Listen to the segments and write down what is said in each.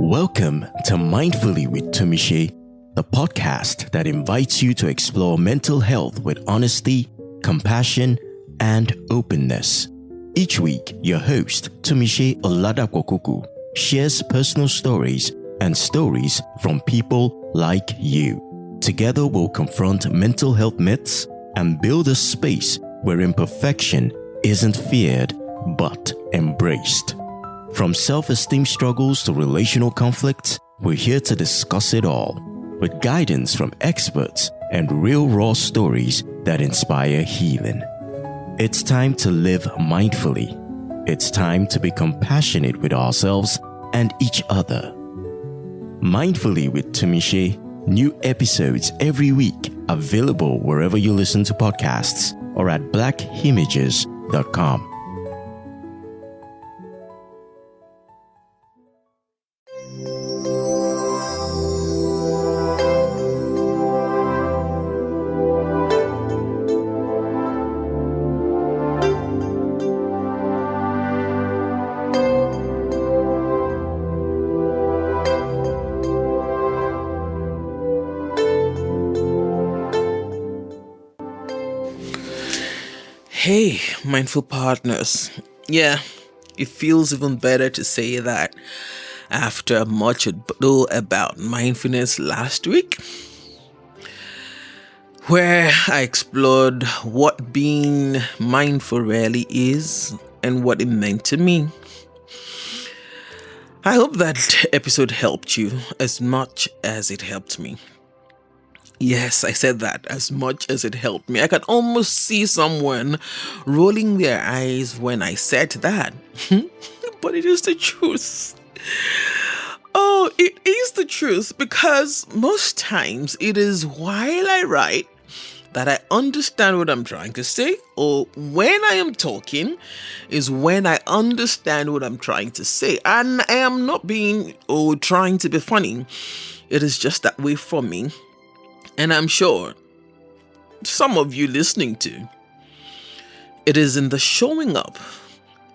Welcome to Mindfully with Tumishe, the podcast that invites you to explore mental health with honesty, compassion, and openness. Each week, your host, Tumishe Oladapokuku, shares personal stories and stories from people like you. Together, we'll confront mental health myths and build a space where imperfection isn't feared but embraced. From self-esteem struggles to relational conflicts, we're here to discuss it all, with guidance from experts and real raw stories that inspire healing. It's time to live mindfully. It's time to be compassionate with ourselves and each other. Mindfully with Tumishe, new episodes every week, available wherever you listen to podcasts or at blackimages.com. Hey, mindful partners. Yeah, it feels even better to say that after much ado about mindfulness last week, where I explored what being mindful really is and what it meant to me. I hope that episode helped you as much as it helped me. Yes, I said that, as much as it helped me. I can almost see someone rolling their eyes when I said that. But it is the truth. Oh, it is the truth, because most times it is while I write that I understand what I'm trying to say, or when I am talking is when I understand what I'm trying to say. And I am not being or trying to be funny. It is just that way for me. And I'm sure some of you listening to, it is in the showing up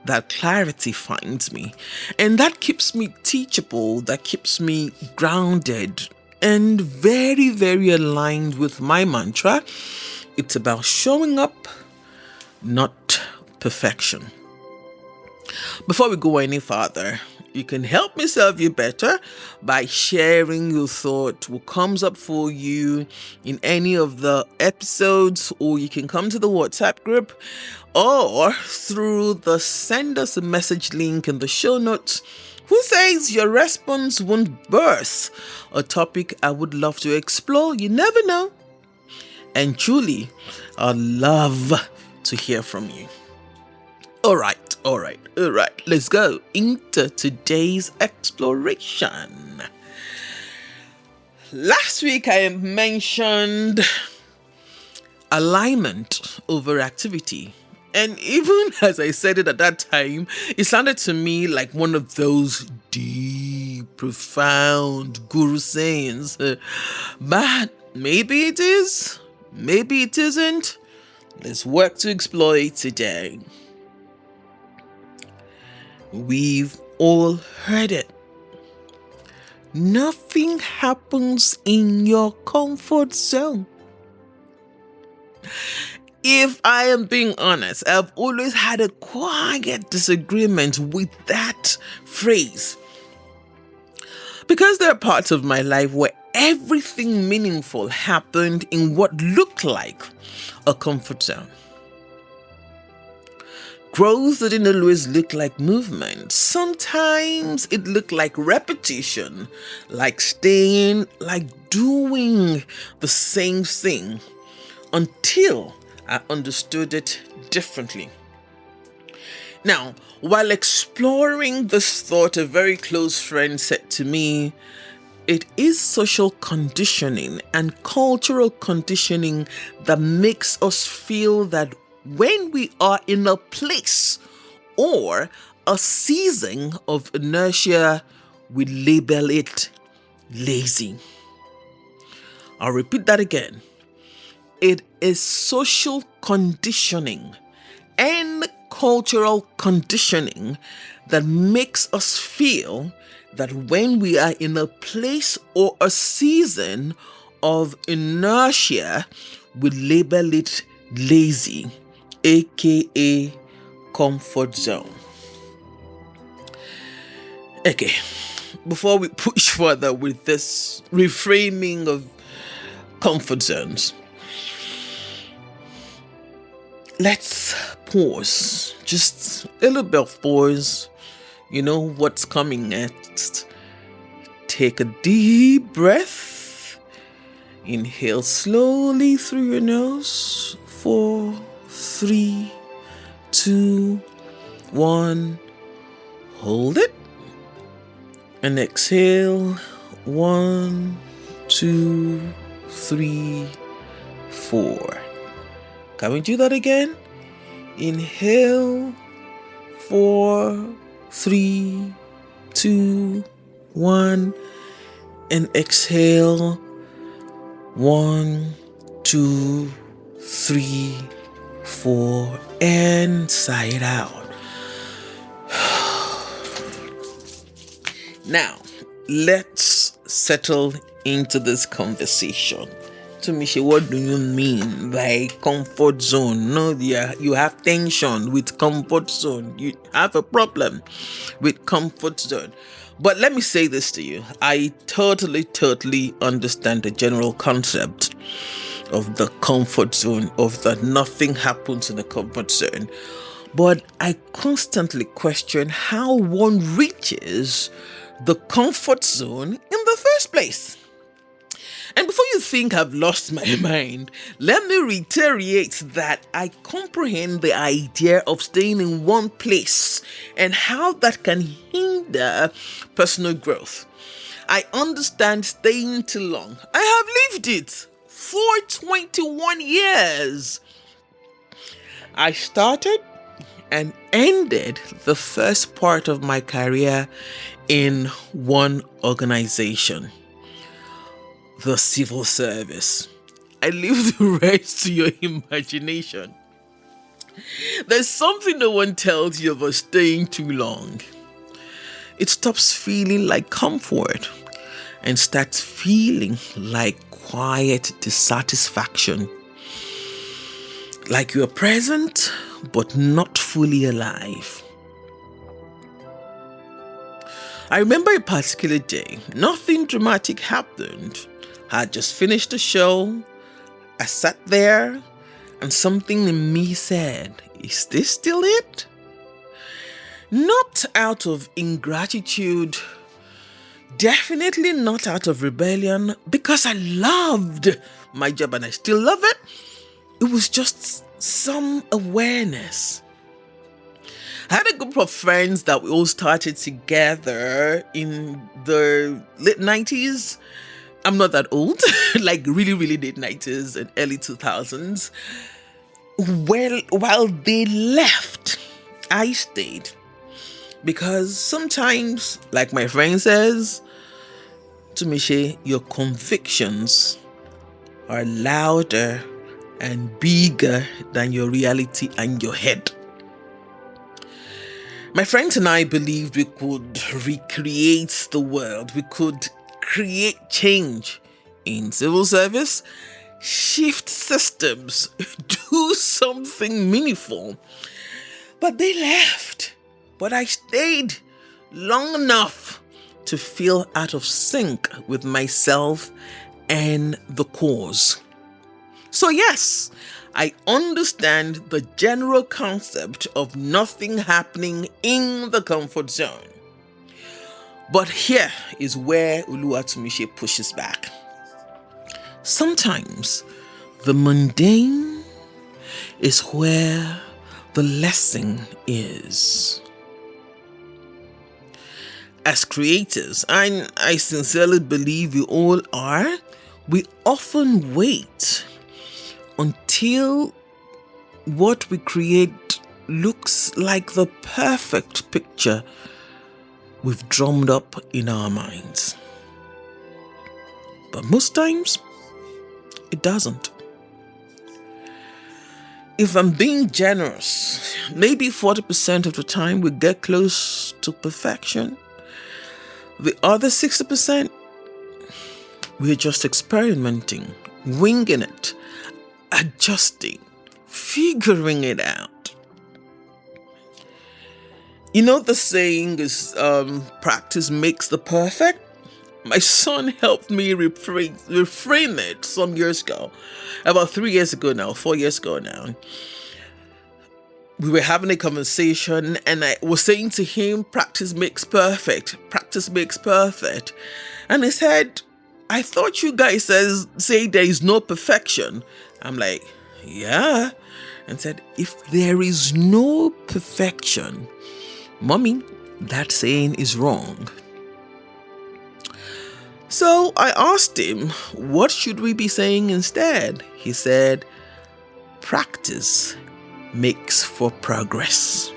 that clarity finds me. And that keeps me teachable, that keeps me grounded and very, very aligned with my mantra. It's about showing up, not perfection. Before we go any further, you can help me serve you better by sharing your thought, what comes up for you in any of the episodes, or you can come to the WhatsApp group or through the send us a message link in the show notes. Who says your response won't birth a topic I would love to explore? You never know. And truly, I'd love to hear from you. All right. Let's go into today's exploration. Last week, I mentioned alignment over activity. And even as I said it at that time, it sounded to me like one of those deep, profound guru sayings. But maybe it is, maybe it isn't. Let's work to explore it today. We've all heard it. Nothing happens in your comfort zone. If I am being honest, I've always had a quiet disagreement with that phrase. Because there are parts of my life where everything meaningful happened in what looked like a comfort zone. Growth didn't always look like movement. Sometimes it looked like repetition, like staying, like doing the same thing until I understood it differently. Now, while exploring this thought, a very close friend said to me, it is social conditioning and cultural conditioning that makes us feel that when we are in a place or a season of inertia, we label it lazy. I'll repeat that again. It is social conditioning and cultural conditioning that makes us feel that when we are in a place or a season of inertia, we label it lazy, aka comfort zone. Okay, before we push further with this reframing of comfort zones, let's pause. Just a little bit of pause. You know what's coming next. Take a deep breath. Inhale slowly through your nose. 4, 3, 2, 1. Hold it. And exhale. 1, 2, 3, 4. Can we do that again? Inhale. 4, 3, 2, 1. And exhale. 1, 2, 3, 4. And sigh it out. Now, let's settle into this conversation. Tumishe, what do you mean by comfort zone? No, you have tension with comfort zone. You have a problem with comfort zone. But let me say this to you. I totally understand the general concept of the comfort zone, of that nothing happens in the comfort zone. But I constantly question how one reaches the comfort zone in the first place. And before you think I've lost my mind, let me reiterate that I comprehend the idea of staying in one place and how that can hinder personal growth. I understand staying too long. I have lived it for 21 years. I started and ended the first part of my career in one organization, the civil service. I leave the rest to your imagination. There's something no one tells you about staying too long. It stops feeling like comfort and starts feeling like quiet dissatisfaction. Like you're present, but not fully alive. I remember a particular day. Nothing dramatic happened. I had just finished the show. I sat there and something in me said, "Is this still it?" Not out of ingratitude, definitely not out of rebellion, because I loved my job and I still love it. It was just some awareness. I had a group of friends that we all started together in the late 90s. I'm not that old, like really late 90s and early 2000s. Well, while they left, I stayed. Because sometimes, like my friend says, Tumishe, your convictions are louder and bigger than your reality and your head. My friends and I believed we could recreate the world. We could create change in civil service, shift systems, do something meaningful. But they left. But I stayed long enough to feel out of sync with myself and the cause. So yes, I understand the general concept of nothing happening in the comfort zone. But here is where Oluwatumishe pushes back. Sometimes the mundane is where the lesson is. As creators, and I sincerely believe we all are, we often wait until what we create looks like the perfect picture we've drummed up in our minds. But most times, it doesn't. if I'm being generous, maybe 40% of the time we get close to perfection. The other 60%, we're just experimenting, winging it, adjusting, figuring it out. You know, the saying is practice makes the perfect. My son helped me reframe it some years ago, about 3 years ago now, 4 years ago now. We were having a conversation and I was saying to him, practice makes perfect. Practice makes perfect. And he said, I thought you guys say there is no perfection. I'm like, yeah. And said, if there is no perfection, mommy, that saying is wrong. So I asked him, what should we be saying instead? He said, practice makes for progress.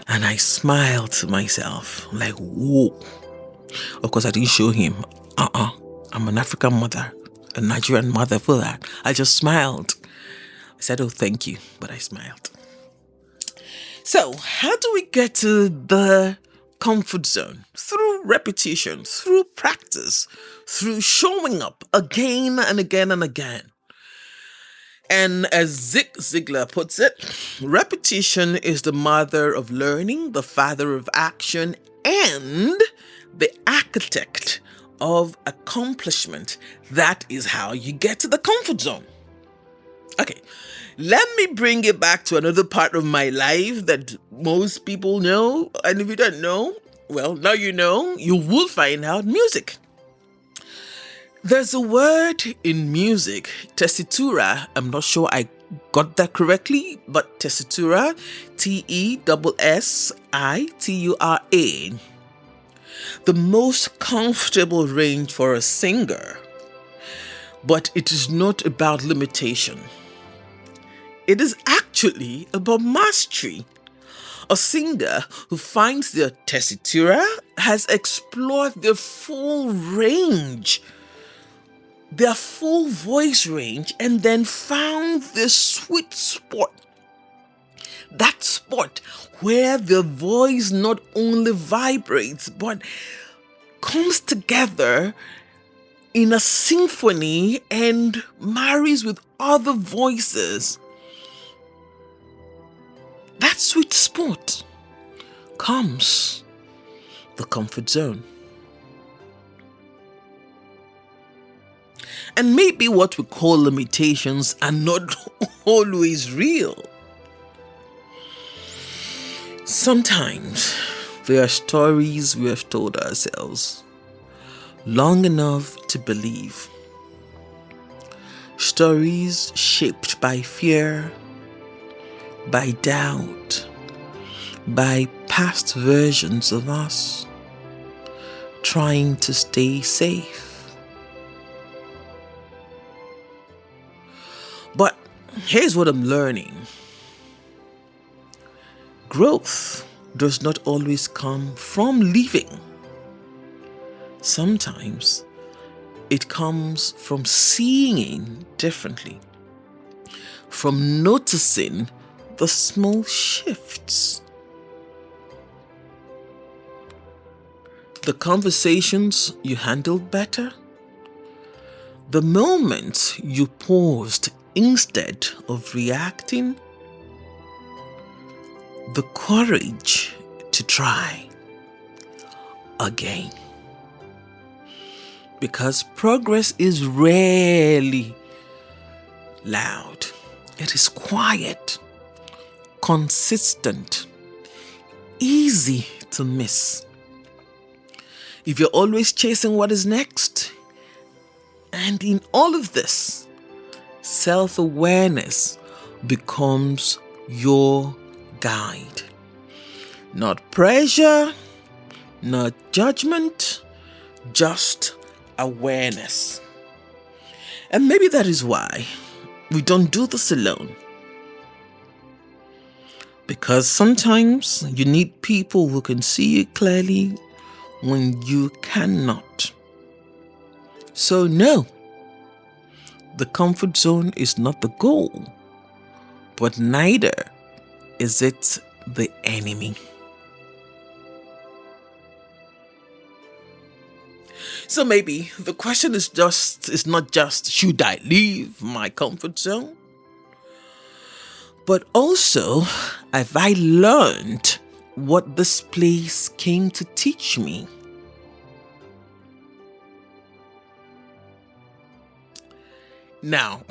And I smiled to myself, like, whoa. Of course, I didn't show him. I'm an African mother, a Nigerian mother for that. I just smiled. I said, oh, thank you, but I smiled. So, how do we get to the comfort zone? Through repetition, through practice, through showing up again and again and again. And as Zig Ziglar puts it, repetition is the mother of learning, the father of action, and the architect of accomplishment. That is how you get to the comfort zone. Okay, let me bring it back to another part of my life that most people know. And if you don't know, well, now you know, you will find out: music. There's a word in music, tessitura. I'm not sure I got that correctly, but tessitura, Tessitura, the most comfortable range for a singer. But it is not about limitation. It is actually about mastery. A singer who finds their tessitura has explored their full range, their full voice range, and then found the sweet spot. That spot where the voice not only vibrates but comes together in a symphony and marries with other voices. That sweet spot comes the comfort zone. And maybe what we call limitations are not always real. Sometimes there are stories we have told ourselves long enough to believe. Stories shaped by fear, by doubt, by past versions of us trying to stay safe. But here's what I'm learning. Growth does not always come from leaving. Sometimes it comes from seeing differently, from noticing the small shifts. The conversations you handled better, the moments you paused instead of reacting, the courage to try again. Because progress is rarely loud. It is quiet, consistent, easy to miss. If you're always chasing what is next, and in all of this, self-awareness becomes your guide. Not pressure, not judgment, just awareness. And maybe that is why we don't do this alone. Because sometimes you need people who can see you clearly when you cannot. So no, the comfort zone is not the goal, but neither is it the enemy. So maybe the question is not just should I leave my comfort zone, but also have I learned what this place came to teach me? Now,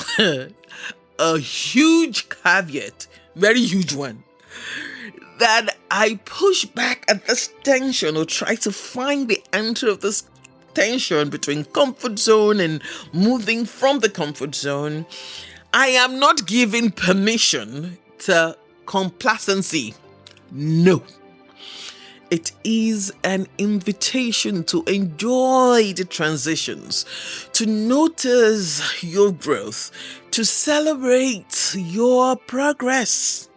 a huge caveat, very huge one, that I push back at this tension or try to find the answer of this tension between comfort zone and moving from the comfort zone. I am not giving permission to complacency. No. It is an invitation to enjoy the transitions, to notice your growth, to celebrate your progress.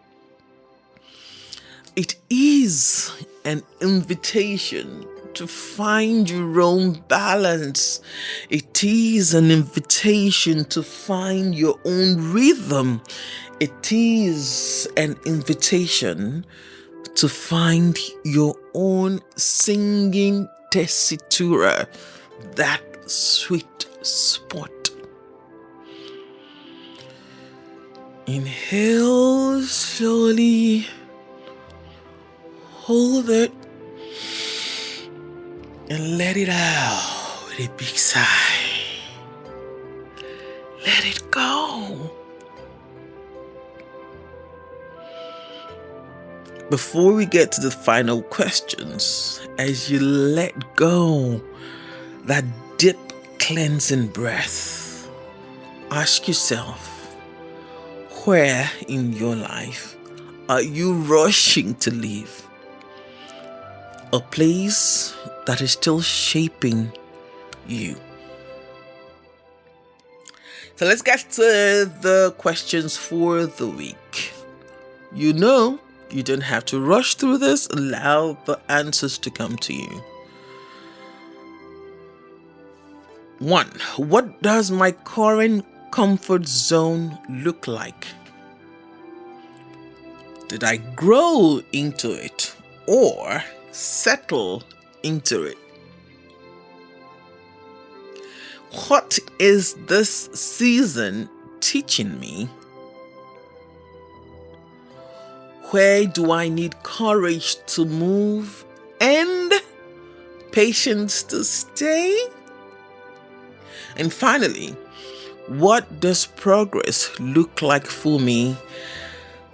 It is an invitation to find your own balance. It is an invitation to find your own rhythm. It is an invitation to find your own singing tessitura, that sweet spot. Inhale slowly, hold it, and let it out with a big sigh. Let it go. Before we get to the final questions, as you let go that deep cleansing breath, ask yourself, where in your life are you rushing to leave? A place that is still shaping you. So let's get to the questions for the week. You know, you don't have to rush through this. Allow the answers to come to you. 1. What does my current comfort zone look like? Did I grow into it or settle into it? What is this season teaching me? Where do I need courage to move and patience to stay? And finally, what does progress look like for me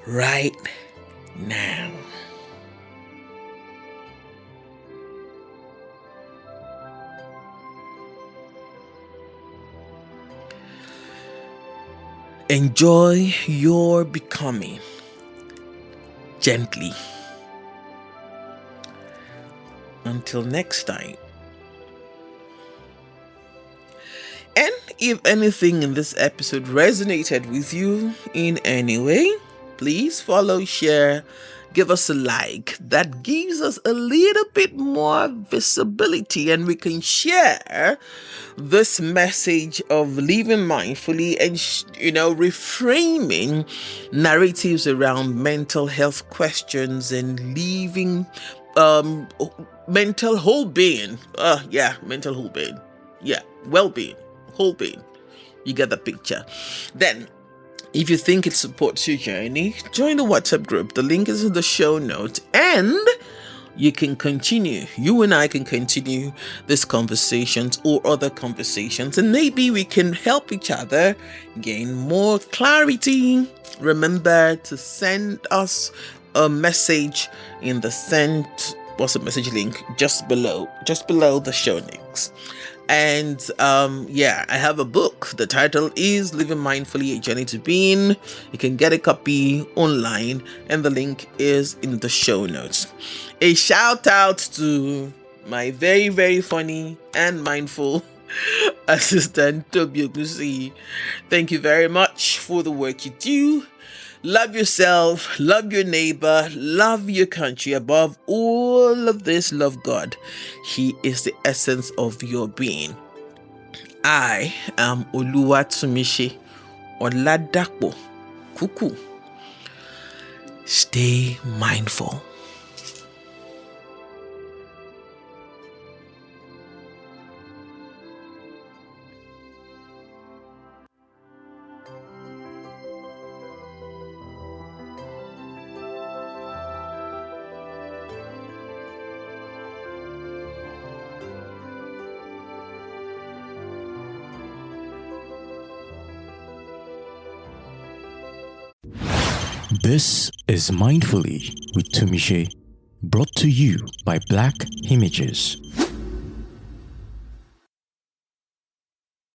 right now? Enjoy your becoming gently. Until next time. And if anything in this episode resonated with you in any way, please follow, share, give us a like. That gives us a little bit more visibility, and we can share this message of living mindfully and reframing narratives around mental health questions and living mental whole being. Mental whole being. Well-being, whole being. You get the picture. Then, if you think it supports your journey, join the WhatsApp group. The link is in the show notes, and you and I can continue these conversations or other conversations, and maybe we can help each other gain more clarity. Remember to send us a message in the message link just below the show links. And I have a book. The title is Living Mindfully, A Journey to Being. You can get a copy online, and the link is in the show notes. A shout out to my very, very funny and mindful assistant, Toby Ogusi. Thank you very much for the work you do. Love yourself, love your neighbor, love your country. Above all of this, love God. He is the essence of your being. I am Oluwatumise Oladapo Kuku. Stay mindful. This is Mindfully with Tumishe, brought to you by Black Images.